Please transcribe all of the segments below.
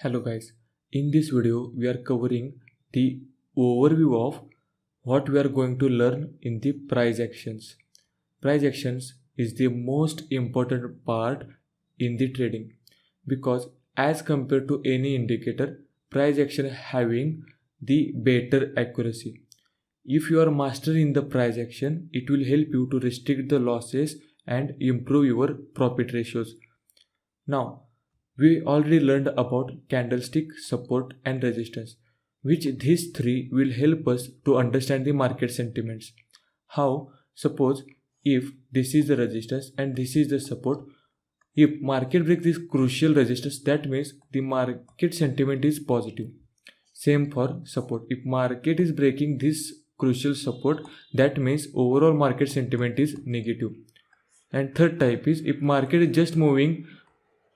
Hello guys, in this video we are covering the overview of what we are going to learn in the price actions. Price actions is the most important part in the trading because as compared to any indicator, price action having the better accuracy. If you are master in the price action, it will help you to restrict the losses and improve your profit ratios. Now, we already learned about candlestick, support and resistance, which these three will help us to understand the market sentiments. How? Suppose if this is the resistance and this is the support, if market breaks this crucial resistance, that means the market sentiment is positive. Same for support. If market is breaking this crucial support, that means overall market sentiment is negative. And third type is if market is just moving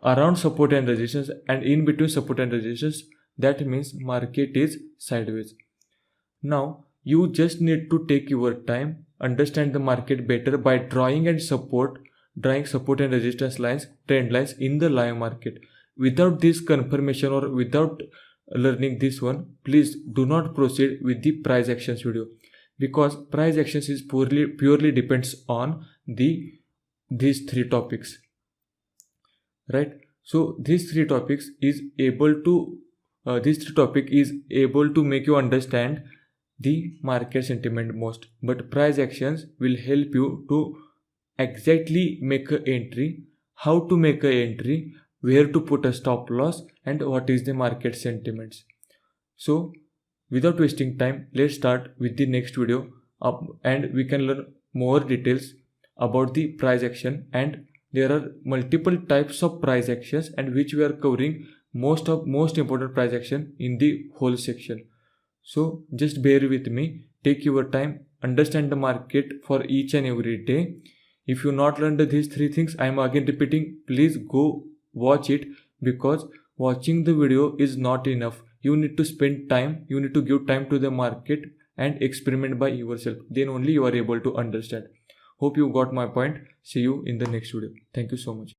around support and resistance and in between support and resistance, that means market is sideways. Now you just need to take your time, understand the market better by drawing support and resistance lines, trend lines in the live market. Without this confirmation or without learning this one, please do not proceed with the price actions video, because price actions is purely depends on these three topics, right? So these three topics is able to make you understand the market sentiment most, but price actions will help you to exactly make an entry, how to make an entry, where to put a stop loss, and what is the market sentiments. So without wasting time, let's start with the next video and we can learn more details about the price action. And there are multiple types of price actions, and which we are covering most important price action in the whole section. So just bear with me, take your time, understand the market for each and every day. If you not learned these three things, I am again repeating, please go watch it, because watching the video is not enough. You need to spend time, you need to give time to the market and experiment by yourself. Then only you are able to understand. Hope you got my point. See you in the next video. Thank you so much.